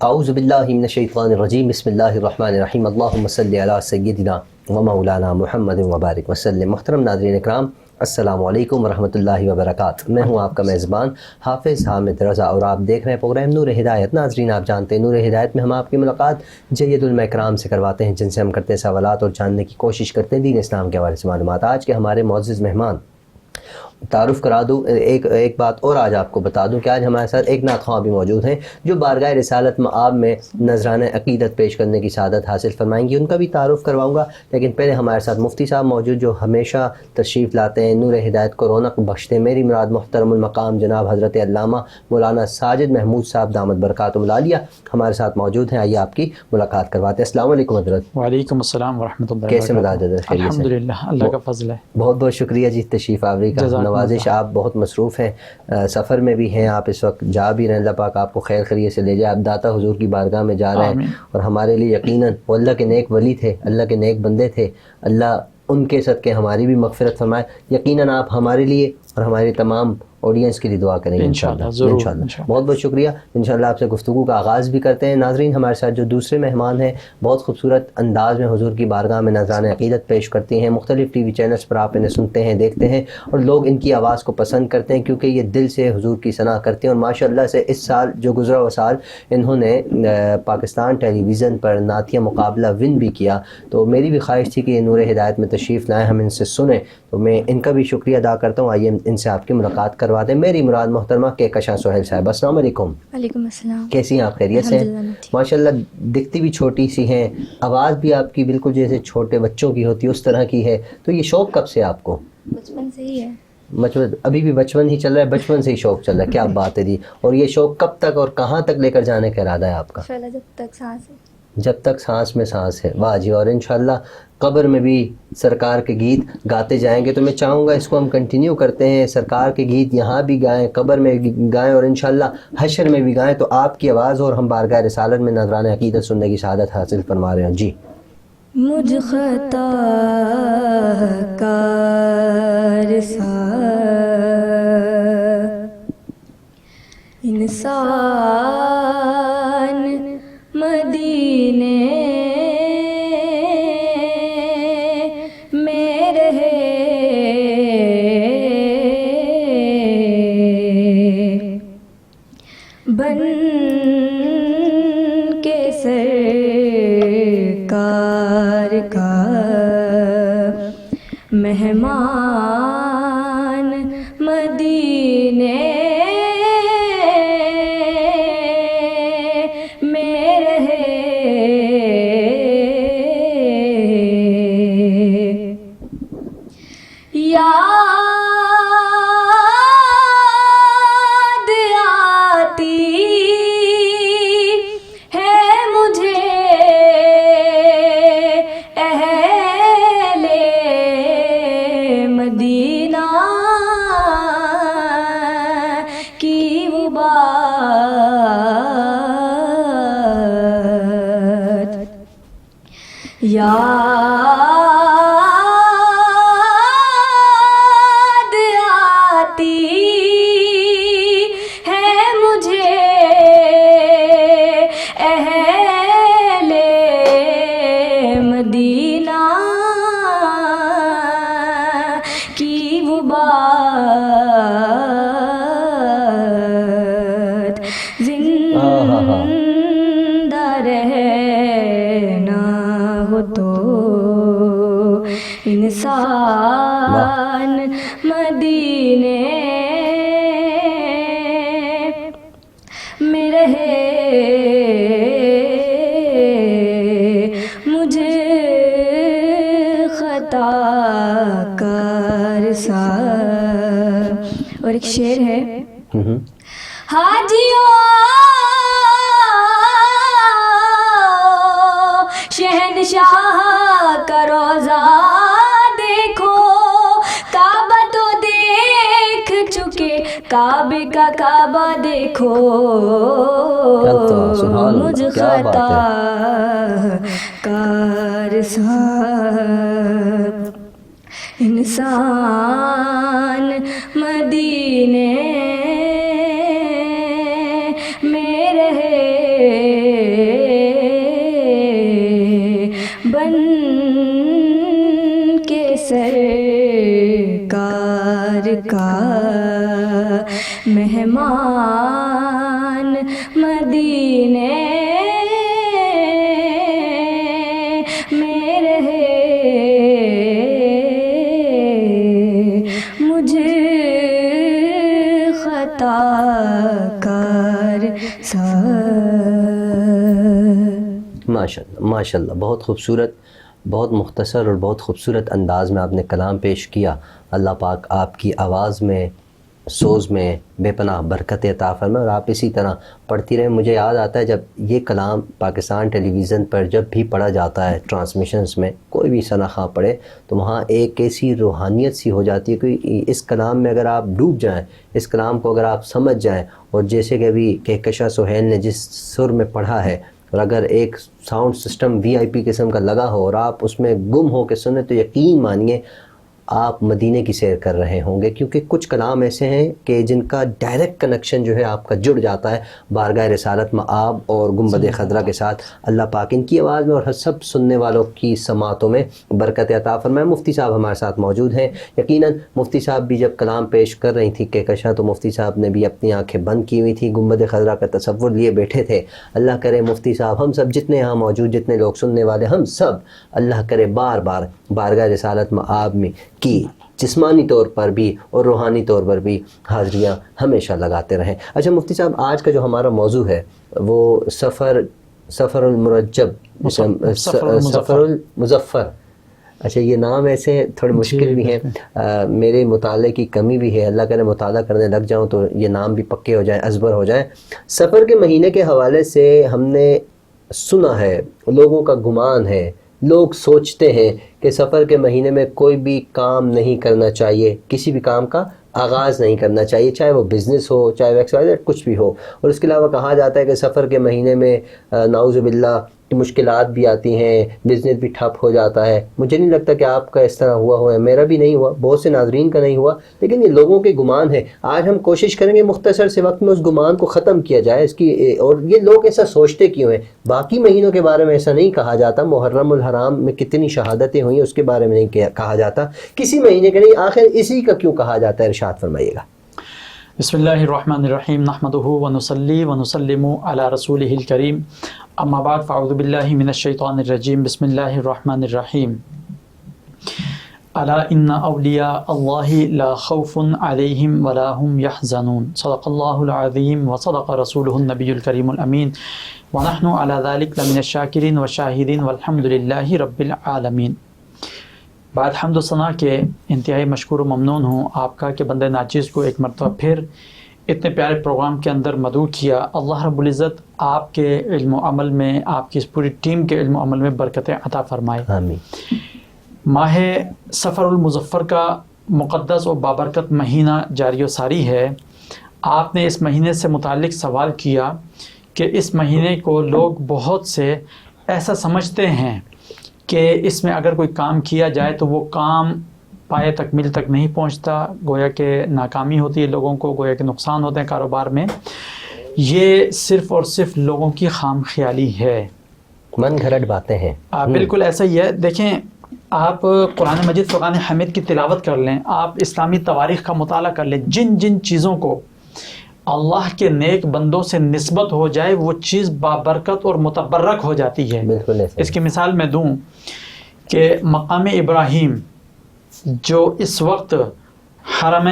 اعوذ باللہ من الشیطان الرجیم بسم اللہ الرحمن الرحیم اللہم صلی علی سیدنا و مولانا محمد وبارک وسلم۔ محترم ناظرین اکرام، السلام علیکم ورحمۃ اللہ وبرکاتہ۔ میں ہوں آپ کا میزبان حافظ حامد رضا اور آپ دیکھ رہے ہیں پروگرام نور ہدایت۔ ناظرین، آپ جانتے ہیں نور ہدایت میں ہم آپ کی ملاقات جید علماء اکرام سے کرواتے ہیں، جن سے ہم کرتے ہیں سوالات اور جاننے کی کوشش کرتے ہیں دین اسلام کے حوالے سے معلومات۔ آج کے ہمارے معزز مہمان، تعارف کرا دوں، ایک بات اور آج آپ کو بتا دوں کہ آج ہمارے ساتھ ایک نعت خواں بھی موجود ہیں جو بارگاہ رسالت مآب میں نذرانہ عقیدت پیش کرنے کی سعادت حاصل فرمائیں گی۔ ان کا بھی تعارف کرواؤں گا، لیکن پہلے ہمارے ساتھ مفتی صاحب موجود جو ہمیشہ تشریف لاتے ہیں، نور ہدایت کو رونق بخشتے ہیں۔ میری مراد محترم المقام جناب حضرت علامہ مولانا ساجد محمود صاحب دامت برکاتہم العالیہ ہمارے ساتھ موجود ہیں۔ آئیے آپ کی ملاقات کرواتے ہیں۔ السلام علیکم حضرت۔ وعلیکم السلام ورحمۃ اللہ کیسے مزاج ہے؟ الحمدللہ، اللہ کا فضل ہے۔ بہت بہت شکریہ جی تشریف آوری کا، نوازش۔ آپ بہت مصروف ہیں، سفر میں بھی ہیں، آپ اس وقت جا بھی رہے ہیں، اللہ پاک آپ کو خیر خیریت سے لے جائے۔ آپ داتا حضور کی بارگاہ میں جا رہے ہیں، اور ہمارے لیے یقیناً وہ اللہ کے نیک ولی تھے، اللہ کے نیک بندے تھے، اللہ ان کے صدقے ہماری بھی مغفرت فرمائے۔ یقیناً آپ ہمارے لیے اور ہماری تمام آڈینس کے لیے دعا کریں گے انشاءاللہ۔ بہت بہت شکریہ۔ انشاءاللہ آپ سے گفتگو کا آغاز بھی کرتے ہیں۔ ناظرین، ہمارے ساتھ جو دوسرے مہمان ہیں بہت خوبصورت انداز میں حضور کی بارگاہ میں نذرانہ عقیدت پیش کرتی ہیں، مختلف ٹی وی چینلز پر آپ انہیں سنتے ہیں، دیکھتے ہیں، اور لوگ ان کی آواز کو پسند کرتے ہیں کیونکہ یہ دل سے حضور کی ثنا کرتے ہیں۔ اور ماشاءاللہ سے اس سال جو گزرا ہوا سال انہوں نے پاکستان ٹیلی ویژن پر نعتیہ مقابلہ ون بھی کیا، تو میری بھی خواہش تھی کہ یہ نور ہدایت میں تشریف لائیں، ہم ان سے سنیں، تو میں ان کا بھی شکریہ ادا کرتا ہوں۔ آئیے ان سے آپ کی ملاقات کروا دیں۔ میری مراد محترمہ کہکشاں سہیل صاحب، السلام علیکم۔ وعلیکم السلام۔ کیسی ہیں آپ؟ خیریت سے؟ ماشاءاللہ دکھتی بھی چھوٹی سی ہیں، آواز بھی آپ کی بالکل جیسے چھوٹے بچوں کی ہوتی ہے اس طرح کی ہے۔ تو یہ شوق کب سے آپ کو؟ بچپن سے ہی ہے۔ ابھی بھی بچپن ہی چل رہا ہے؟ بچپن سے ہی شوق چل رہا ہے، کیا بات ہے جی۔ اور یہ شوق کب تک اور کہاں تک لے کر جانے کا ارادہ ہے آپ کا؟ انشاءاللہ جب تک سانس ہے۔ جب تک سانس میں سانس ہے، واہ جی۔ اور انشاءاللہ قبر میں بھی سرکار کے گیت گاتے جائیں گے، تو میں چاہوں گا اس کو ہم کنٹینیو کرتے ہیں، سرکار کے گیت یہاں بھی گائیں، قبر میں بھی گائیں، اور انشاءاللہ حشر میں بھی گائیں، تو آپ کی آواز اور ہم بارگاہ رسالت میں نذرانہ عقیدت سننے کی سعادت حاصل فرما رہے ہیں جی۔ مجھ خطا کار سا انسان مدینے میں رہے، بن کے سرکار کا مہمان مدینے میں رہے، یاد آتی ہے مجھے اہل مدینہ کی وہ بات، یاد آتی ہے مجھے اہل مدینہ کی وہ بات، زندہ رہنا ہو تو انسان مدینے میں رہے، مجھے خطا کار سا۔ اور ایک شعر ہے، حاجیوں شہنشاہ کا روضہ دیکھو، کعبہ تو دیکھ چکے، کعبے کا کعبہ دیکھو، مجھ خطا کار سا انسان مدینے میں رہے، مہمان مدینے میں رہے مجھے خطا کار ماشاء اللہ بہت خوبصورت، بہت مختصر اور بہت خوبصورت انداز میں آپ نے کلام پیش کیا۔ اللہ پاک آپ کی آواز میں، سوز میں بے پناہ برکت عطا فرمائے اور آپ اسی طرح پڑھتی رہیں۔ مجھے یاد آتا ہے جب یہ کلام پاکستان ٹیلی ویژن پر جب بھی پڑھا جاتا ہے ٹرانسمیشنز میں، کوئی بھی ثنا خواں پڑھے تو وہاں ایک ایسی روحانیت سی ہو جاتی ہے کہ اس کلام میں اگر آپ ڈوب جائیں، اس کلام کو اگر آپ سمجھ جائیں، اور جیسے کہ ابھی کہکشاں سہیل نے جس سر میں پڑھا ہے، اور اگر ایک ساؤنڈ سسٹم VIP قسم کا لگا ہو اور آپ اس میں گم ہو کے سنیں تو یقین مانیے آپ مدینے کی سیر کر رہے ہوں گے، کیونکہ کچھ کلام ایسے ہیں کہ جن کا ڈائریکٹ کنیکشن جو ہے آپ کا جڑ جاتا ہے بارگاہ رسالت مآب اور گنبد خضرا کے ساتھ۔ اللہ پاک ان کی آواز میں اور سب سننے والوں کی سماعتوں میں برکت عطا فرمائے۔ مفتی صاحب ہمارے ساتھ موجود ہیں۔ یقیناً مفتی صاحب بھی جب کلام پیش کر رہی تھی کہکشاں تو مفتی صاحب نے بھی اپنی آنکھیں بند کی ہوئی تھی، گنبد خضرا کا تصور لیے بیٹھے تھے۔ اللہ کرے مفتی صاحب، ہم سب جتنے یہاں موجود، جتنے لوگ سننے والے، ہم سب اللہ کرے بار بار بارگاہ رسالت مآب میں کی جسمانی طور پر بھی اور روحانی طور پر بھی حاضریاں ہمیشہ لگاتے رہیں۔ اچھا مفتی صاحب، آج کا جو ہمارا موضوع ہے وہ سفر المرجب، سفر المظفر۔ اچھا یہ نام ایسے تھوڑے مشکل بھی ہیں، میرے مطالعے کی کمی بھی ہے، اللہ کرے مطالعہ کرنے لگ جاؤں تو یہ نام بھی پکے ہو جائیں، ازبر ہو جائیں۔ سفر کے مہینے کے حوالے سے ہم نے سنا ہے، لوگوں کا گمان ہے، لوگ سوچتے ہیں کہ سفر کے مہینے میں کوئی بھی کام نہیں کرنا چاہیے، کسی بھی کام کا آغاز نہیں کرنا چاہیے، چاہے وہ بزنس ہو، چاہے وہ ایکسوائزڈ کچھ بھی ہو۔ اور اس کے علاوہ کہا جاتا ہے کہ سفر کے مہینے میں نعوذ باللہ مشکلات بھی آتی ہیں، بزنس بھی ٹھپ ہو جاتا ہے۔ مجھے نہیں لگتا کہ آپ کا اس طرح ہوا ہے، میرا بھی نہیں ہوا، بہت سے ناظرین کا نہیں ہوا، لیکن یہ لوگوں کے گمان ہے۔ آج ہم کوشش کریں گے مختصر سے وقت میں اس گمان کو ختم کیا جائے، اس کی اور یہ لوگ ایسا سوچتے کیوں ہیں۔ باقی مہینوں کے بارے میں ایسا نہیں کہا جاتا، محرم الحرام میں کتنی شہادتیں ہوئیں اس کے بارے میں نہیں کہا جاتا، کسی مہینے کے نہیں، آخر اسی کا کیوں کہا جاتا ہے، ارشاد فرمائیے گا۔ بسم اللہ الرحمن الرحیم، نحمدہ ونصلی ونسلم علی رسولہ الکریم، اما بعد فاعوذ باللہ من الشیطان الرجیم، بسم اللہ الرحمن الرحیم۔ الا ان اولیاء اللہ لا خوف علیہم ولا هم یحزنون، صدق اللہ العظیم وصدق رسولہ النبی الکریم الامین، ونحن علی ذلک لمن الشاکرین والشاہدین والحمد للہ رب العالمین۔ بعد حمد و ثنا کے انتہائی مشکور و ممنون ہوں آپ کا کہ بندہ ناچیز کو ایک مرتبہ پھر اتنے پیارے پروگرام کے اندر مدعو کیا۔ اللہ رب العزت آپ کے علم و عمل میں، آپ کی اس پوری ٹیم کے علم و عمل میں برکتیں عطا فرمائے۔ آمین۔ ماہ سفر المظفر کا مقدس و بابرکت مہینہ جاری و ساری ہے۔ آپ نے اس مہینے سے متعلق سوال کیا کہ اس مہینے کو لوگ بہت سے ایسا سمجھتے ہیں کہ اس میں اگر کوئی کام کیا جائے تو وہ کام پائے تکمیل تک نہیں پہنچتا، گویا کہ ناکامی ہوتی ہے لوگوں کو، گویا کہ نقصان ہوتے ہیں کاروبار میں۔ یہ صرف اور صرف لوگوں کی خام خیالی ہے، من گھڑت باتیں ہیں۔ بالکل ایسا ہی ہے۔ دیکھیں، آپ قرآن مجید فرقان حمید کی تلاوت کر لیں، آپ اسلامی تواریخ کا مطالعہ کر لیں، جن جن چیزوں کو اللہ کے نیک بندوں سے نسبت ہو جائے وہ چیز بابرکت اور متبرک ہو جاتی ہے۔ بالکل ایسا۔ اس کی مثال میں دوں کہ مقام ابراہیم جو اس وقت حرم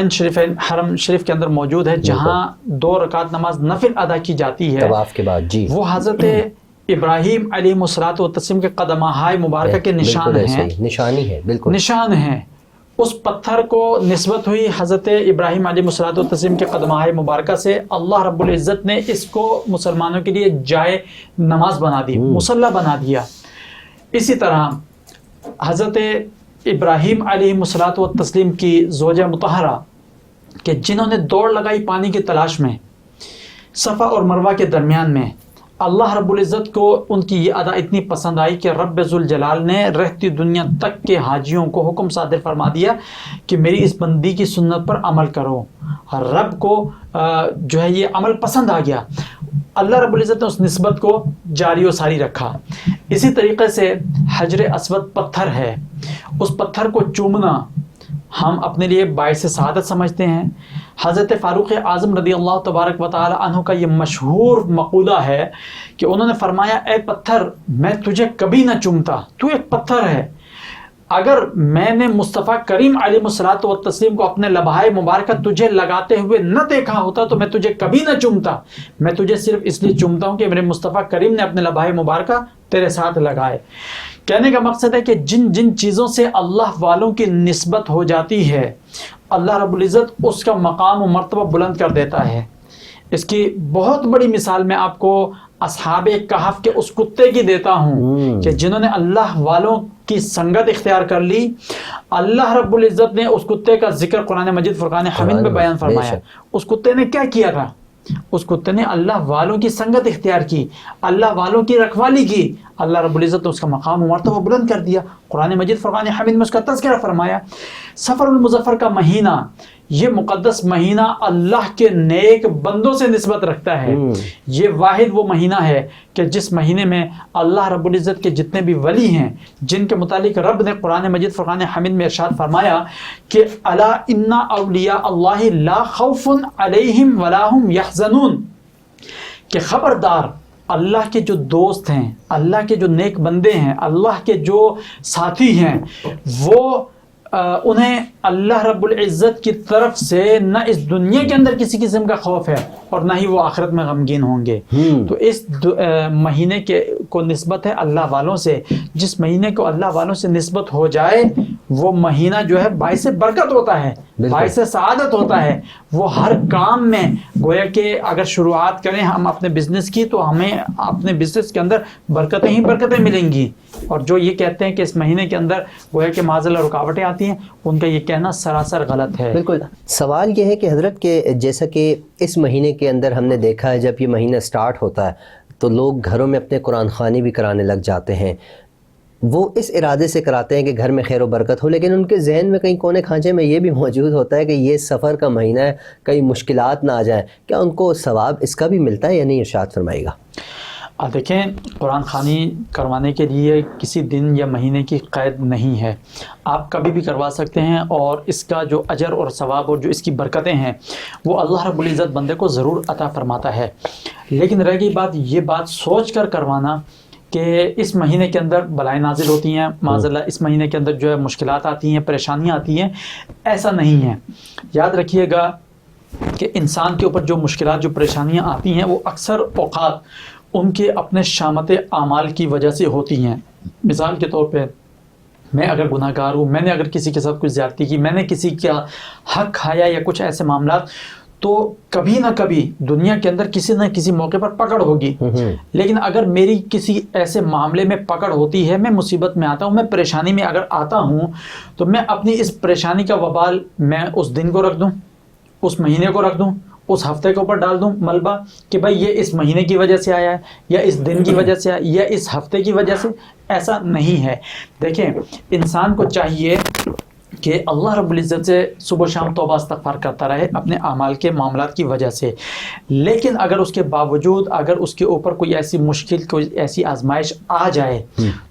شریف کے اندر موجود ہے، جہاں 2 رکعت نماز نفل ادا کی جاتی ہے طواف کے بعد، جی، وہ حضرت ابراہیم علیہ الصلوۃ والتسلیم کے قدمہائے مبارکہ کے نشان ہیں، نشانی ہے، بالکل نشان ہیں۔ اس پتھر کو نسبت ہوئی حضرت ابراہیم علیہ الصلوۃ والتسلیم کے قدمہائے مبارکہ سے، اللہ رب العزت نے اس کو مسلمانوں کے لیے جائے نماز بنا دی، مصلی بنا دیا۔ اسی طرح حضرت ابراہیم علیہ الصلوۃ والتسلیم کی زوجہ مطہرہ کہ جنہوں نے دوڑ لگائی پانی کی تلاش میں صفا اور مروہ کے درمیان میں، اللہ رب العزت کو ان کی یہ ادا اتنی پسند آئی کہ رب ذوالجلال نے رہتی دنیا تک کے حاجیوں کو حکم صادر فرما دیا کہ میری اس بندی کی سنت پر عمل کرو۔ رب کو جو ہے یہ عمل پسند آ گیا، اللہ رب العزت نے اس نسبت کو جاری و ساری رکھا۔ اسی طریقے سے حجر اسود پتھر ہے، اس پتھر کو چومنا ہم اپنے لیے باعث سعادت سمجھتے ہیں. حضرت فاروق اعظم رضی اللہ تبارک و تعالی عنہ کا یہ مشہور مقولہ ہے کہ انہوں نے فرمایا اے پتھر میں تجھے کبھی نہ چومتا, تو ایک پتھر ہے, اگر میں نے مصطفیٰ کریم علیہ الصلوۃ والتسلیم کو اپنے لبہائے مبارکہ تجھے لگاتے ہوئے نہ دیکھا ہوتا تو میں تجھے کبھی نہ چومتا, میں تجھے صرف اس لیے چومتا ہوں کہ میرے مصطفیٰ کریم نے اپنے لبہائے مبارکہ تیرے ساتھ لگائے. کہنے کا مقصد ہے کہ جن جن چیزوں سے اللہ والوں کی نسبت ہو جاتی ہے اللہ رب العزت اس کا مقام و مرتبہ بلند کر دیتا ہے. اس کی بہت بڑی مثال میں آپ کو اصحاب کہف کے اس کتے کی دیتا ہوں کہ جنہوں نے اللہ والوں کی سنگت اختیار کر لی. اللہ رب العزت نے اس کتے کا ذکر قرآن مجید فرقان حمید میں بیان فرمایا. اس کتے نے کیا کیا تھا؟ اس کتے نے اللہ والوں کی سنگت اختیار کی, اللہ والوں کی رکھوالی کی, اللہ رب العزت نے اس کا مقام و مرتبہ بلند کر دیا. قرآن مجید فرقان حمید میں اس کا تذکرہ فرمایا. سفر المظفر کا مہینہ, یہ مقدس مہینہ اللہ کے نیک بندوں سے نسبت رکھتا ہے. یہ واحد وہ مہینہ ہے کہ جس مہینے میں اللہ رب العزت کے جتنے بھی ولی ہیں جن کے متعلق رب نے قرآن مجید فرقان حمید میں ارشاد فرمایا کہ الا ان اولیاء اللہ لا خوف علیہم ولا هم یحزنون, کہ خبردار اللہ کے جو دوست ہیں, اللہ کے جو نیک بندے ہیں, اللہ کے جو ساتھی ہیں, وہ انہیں اللہ رب العزت کی طرف سے نہ اس دنیا کے اندر کسی قسم کا خوف ہے اور نہ ہی وہ آخرت میں غمگین ہوں گے. تو اس مہینے کے کو نسبت ہے اللہ والوں سے. جس مہینے کو اللہ والوں سے نسبت ہو جائے وہ مہینہ جو ہے باعث برکت ہوتا ہے, باعث سعادت ہوتا ہے. وہ ہر کام میں گویا کہ اگر شروعات کریں ہم اپنے بزنس کی تو ہمیں اپنے بزنس کے اندر برکتیں ہی برکتیں ملیں گی. اور جو یہ کہتے ہیں کہ اس مہینے کے اندر گویا کہ معاذ اللہ رکاوٹیں آتی ہیں, ان کا یہ کہنا سراسر غلط ہے. بالکل. سوال یہ ہے کہ حضرت کہ جیسا کہ اس مہینے کے اندر ہم نے دیکھا ہے جب یہ مہینہ سٹارٹ ہوتا ہے تو لوگ گھروں میں اپنے قرآن خوانی بھی کرانے لگ جاتے ہیں. وہ اس ارادے سے کراتے ہیں کہ گھر میں خیر و برکت ہو, لیکن ان کے ذہن میں کہیں کونے کھانچے میں یہ بھی موجود ہوتا ہے کہ یہ سفر کا مہینہ ہے, کئی مشکلات نہ آ جائیں. کیا ان کو ثواب اس کا بھی ملتا ہے یا نہیں؟ ارشاد فرمائے گا. دیکھیں, قرآن خوانی کروانے کے لیے کسی دن یا مہینے کی قید نہیں ہے, آپ کبھی بھی کروا سکتے ہیں, اور اس کا جو اجر اور ثواب اور جو اس کی برکتیں ہیں وہ اللہ رب العزت بندے کو ضرور عطا فرماتا ہے. لیکن رہ گئی بات, یہ بات سوچ کر کروانا کہ اس مہینے کے اندر بلائیں نازل ہوتی ہیں, معاذ اللہ اس مہینے کے اندر جو ہے مشکلات آتی ہیں, پریشانیاں آتی ہیں, ایسا نہیں ہے. یاد رکھیے گا کہ انسان کے اوپر جو مشکلات جو پریشانیاں آتی ہیں وہ اکثر اوقات ان کے اپنے شامت اعمال کی وجہ سے ہوتی ہیں. مثال کے طور پہ میں اگر گناہ گار ہوں, میں نے اگر کسی کے ساتھ کچھ زیادتی کی, میں نے کسی کا حق کھایا یا کچھ ایسے معاملات, تو کبھی نہ کبھی دنیا کے اندر کسی نہ کسی موقع پر پکڑ ہوگی. لیکن اگر میری کسی ایسے معاملے میں پکڑ ہوتی ہے, میں مصیبت میں آتا ہوں, میں پریشانی میں اگر آتا ہوں, تو میں اپنی اس پریشانی کا وبال میں اس دن کو رکھ دوں, اس مہینے کو رکھ دوں, اس ہفتے کے اوپر ڈال دوں ملبہ کہ بھائی یہ اس مہینے کی وجہ سے آیا ہے, یا اس دن کی وجہ سے آیا, یا اس ہفتے کی وجہ سے. ایسا نہیں ہے. دیکھیں, انسان کو چاہیے کہ اللہ رب العزت سے صبح شام توبہ استغفار کرتا رہے اپنے اعمال کے معاملات کی وجہ سے. لیکن اگر اس کے باوجود اگر اس کے اوپر کوئی ایسی مشکل, کوئی ایسی آزمائش آ جائے,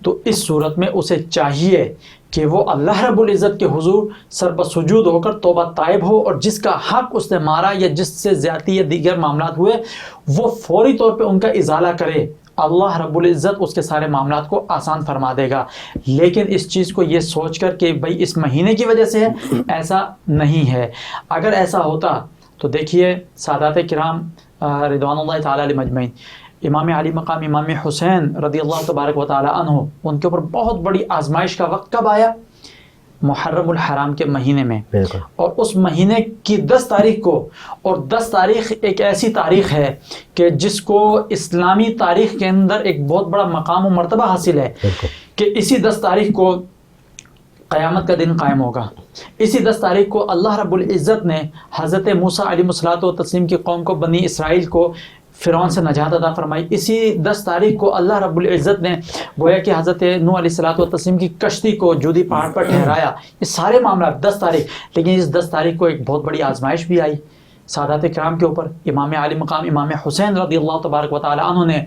تو اس صورت میں اسے چاہیے کہ وہ اللہ رب العزت کے حضور سر بسجود ہو کر توبہ طائب ہو, اور جس کا حق اس نے مارا یا جس سے زیادتی یا دیگر معاملات ہوئے وہ فوری طور پہ ان کا ازالہ کرے. اللہ رب العزت اس کے سارے معاملات کو آسان فرما دے گا. لیکن اس چیز کو یہ سوچ کر کہ بھائی اس مہینے کی وجہ سے ہے, ایسا نہیں ہے. اگر ایسا ہوتا تو دیکھیے سادات کرام رضوان اللہ تعالی علیہ مجمعین, امام علی مقام امام حسین رضی اللہ تبارک و تعالی عنہ, ان کے اوپر بہت بڑی آزمائش کا وقت کب آیا؟ محرم الحرام کے مہینے میں. اور اس مہینے کی 10 تاریخ کو, اور 10 تاریخ ایک ایسی تاریخ ہے کہ جس کو اسلامی تاریخ کے اندر ایک بہت بڑا مقام و مرتبہ حاصل ہے کہ اسی 10 تاریخ کو قیامت کا دن قائم ہوگا. اسی 10 تاریخ کو اللہ رب العزت نے حضرت موسیٰ علیہ الصلوۃ والتسلیم کی قوم کو, بنی اسرائیل کو فرعون سے نجات عطا فرمائی. اسی 10 تاریخ کو اللہ رب العزت نے گویا کہ حضرت نوح علیہ الصلوۃ والتسلیم کی کشتی کو جودی پہاڑ پر ٹھہرایا. یہ سارے معاملات 10 تاریخ. لیکن اس 10 تاریخ کو ایک بہت بڑی آزمائش بھی آئی سادات کرام کے اوپر. امام علی مقام امام حسین رضی اللہ تبارک و تعالی عنہ نے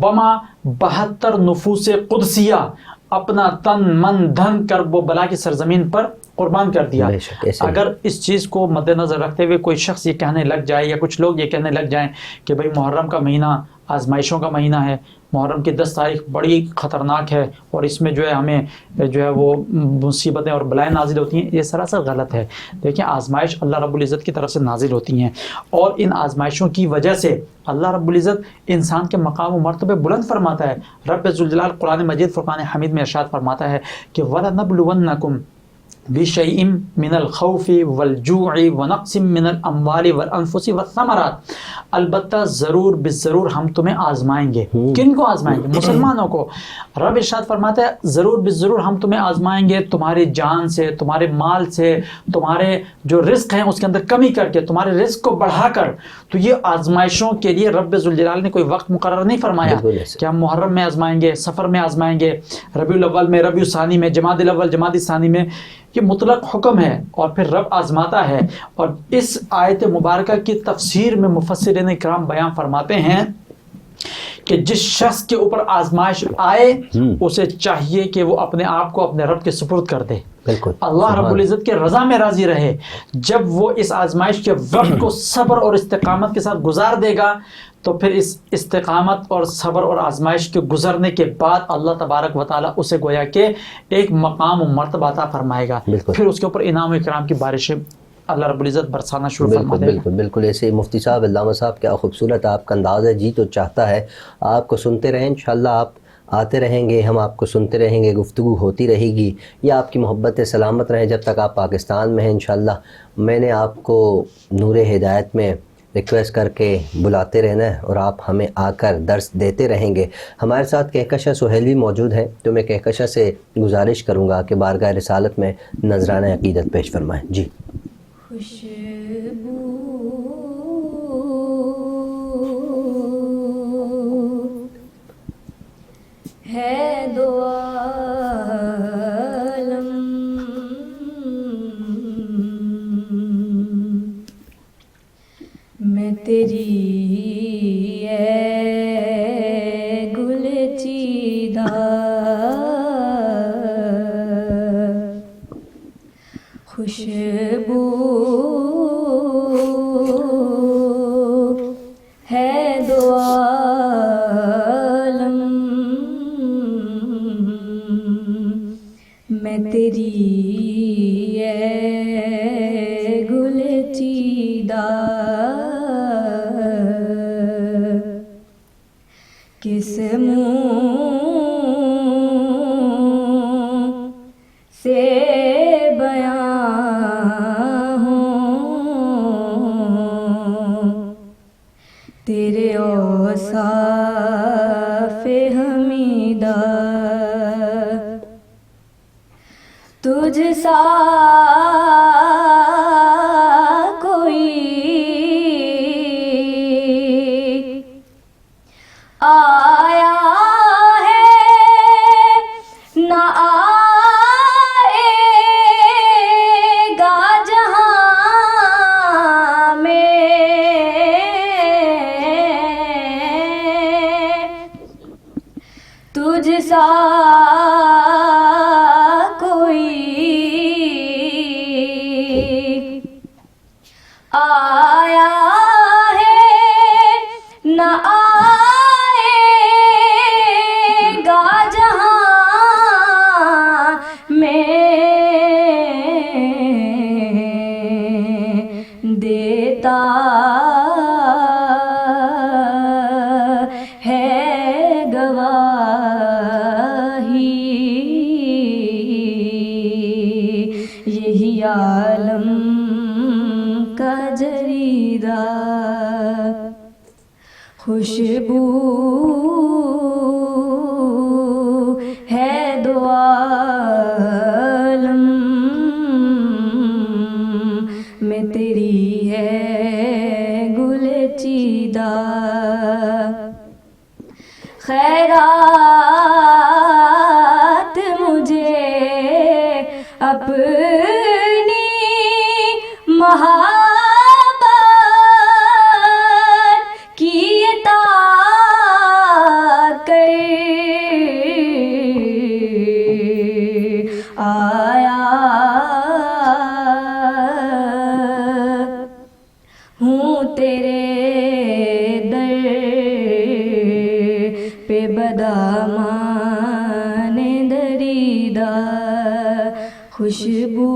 بما 72 نفوس قدسیہ اپنا تن من دھن کرب و بلا کی سرزمین پر قربان کر دیا. بے شک ایسے اگر اس چیز کو مد نظر رکھتے ہوئے کوئی شخص یہ کہنے لگ جائے یا کچھ لوگ یہ کہنے لگ جائیں کہ بھئی محرم کا مہینہ آزمائشوں کا مہینہ ہے، محرم کی 10 تاریخ بڑی خطرناک ہے اور اس میں جو ہے ہمیں جو ہے وہ مصیبتیں اور بلائیں نازل ہوتی ہیں، یہ سراسر غلط ہے. دیکھیں آزمائش اللہ رب العزت کی طرف سے نازل ہوتی ہیں اور ان آزمائشوں کی وجہ سے اللہ رب العزت انسان کے مقام و مرتبے بلند فرماتا ہے. رب ذوالجلال قرآن مجید فرقان حمید میں ارشاد فرماتا ہے کہ وَلَنَبْلُوَنَّكُمْ بِشَيْءٍ مِّنَ الْخَوْفِ وَالْجُوعِ وَنَقْصٍ مِّنَ الْأَمْوَالِ وَالْأَنفُسِ وَالثَّمَرَاتِ، البتہ ضرور بالضرور ہم تمہیں آزمائیں گے. کن کو آزمائیں گے؟ مسلمانوں کو. رب ارشاد فرماتا ہے ضرور بالضرور ہم تمہیں آزمائیں گے، تمہاری جان سے، تمہارے مال سے، تمہارے جو رزق ہیں اس کے اندر کمی کر کے، تمہارے رزق کو بڑھا کر. تو یہ آزمائشوں کے لیے رب ذوالجلال نے کوئی وقت مقرر نہیں فرمایا کہ ہم محرم میں آزمائیں گے، سفر میں آزمائیں گے، ربیع الاول میں، ربیع الثانی میں، جمادی الاول جمادی الثانی میں. یہ مطلق حکم ہے اور پھر رب آزماتا ہے. اور اس آیت مبارکہ کی تفسیر میں مفسرین کرام بیان فرماتے ہیں کہ جس شخص کے اوپر آزمائش آئے اسے چاہیے کہ وہ اپنے آپ کو اپنے رب کے سپرد کر دے، اللہ رب العزت کے رضا میں راضی رہے. جب وہ اس آزمائش کے وقت کو صبر اور استقامت کے ساتھ گزار دے گا تو پھر اس استقامت اور صبر اور آزمائش کے گزرنے کے بعد اللہ تبارک و تعالیٰ اسے گویا کہ ایک مقام و مرتبہ عطا فرمائے گا. پھر اس کے اوپر انعام و اکرام کی بارشیں اللہ رب العزت برسانا شروع فرما دے گا. بالکل بالکل ایسے مفتی صاحب، علامہ صاحب، کیا خوبصورت آپ کا انداز ہے. جی تو چاہتا ہے آپ کو سنتے رہیں، انشاءاللہ آپ آتے رہیں گے، ہم آپ کو سنتے رہیں گے، گفتگو ہوتی رہے گی. یا آپ کی محبت سلامت رہیں جب تک آپ پاکستان میں ہیں انشاءاللہ. میں نے آپ کو نور ہدایت میں ریکویسٹ کر کے بلاتے رہنا ہے اور آپ ہمیں آ کر درس دیتے رہیں گے. ہمارے ساتھ کہکشاں سہیل بھی موجود ہیں، تو میں کہکشاں سے گزارش کروں گا کہ بارگاہ رسالت میں نذرانہ عقیدت پیش فرمائیں. جی. خوشبو ہے دو عالم، میں تیری اے گل چیدہ خوشبو ہے دو عالم، میں تیری اے گل چیدہ کس منہ سے بیان ہوں تیرے اوصاف حمیدہ. تجھ سا کوئی آیا ہے نہ آئے گا جہاں میں، تجھ سا کوئی آیا ہے نہ آئے گا جہاں میں، دیتا ہے گواہی یہی عالم کا جریدہ. خوشبو ہے دو عالم، میں تیری ہے گل چیدہ. خیرات مجھے اپنی محبت کی عطا کر، آیا تیرے در پہ بدامان دریدہ خوشبو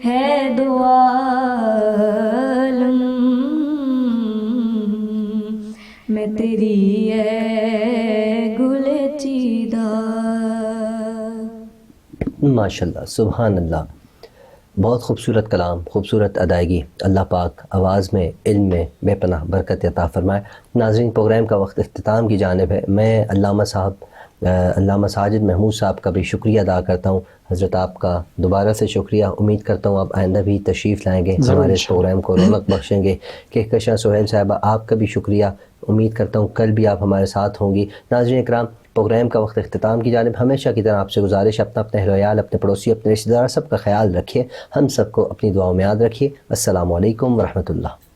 ہے دو عالم میں تیری ہے گل چیدہ. ماشاءاللہ، سبحان اللہ، بہت خوبصورت کلام، خوبصورت ادائیگی. اللہ پاک آواز میں، علم میں بے پناہ برکت عطا فرمائے. ناظرین، پروگرام کا وقت اختتام کی جانب ہے. میں علامہ ساجد محمود صاحب کا بھی شکریہ ادا کرتا ہوں. حضرت آپ کا دوبارہ سے شکریہ. امید کرتا ہوں آپ آئندہ بھی تشریف لائیں گے، ہمارے اس پروگرام کو رونق بخشیں گے. کہکشاں سہیل صاحبہ، آپ کا بھی شکریہ. امید کرتا ہوں کل بھی آپ ہمارے ساتھ ہوں گی. ناظرین اکرام، پروگرام کا وقت اختتام کی جانب ہمیشہ کی طرح آپ سے گزارش، اپنا اہل و عیال، اپنے پڑوسی، اپنے رشتہ دار سب کا خیال رکھیے. ہم سب کو اپنی دعاؤں میں یاد رکھیے. السلام علیکم ورحمۃ اللہ.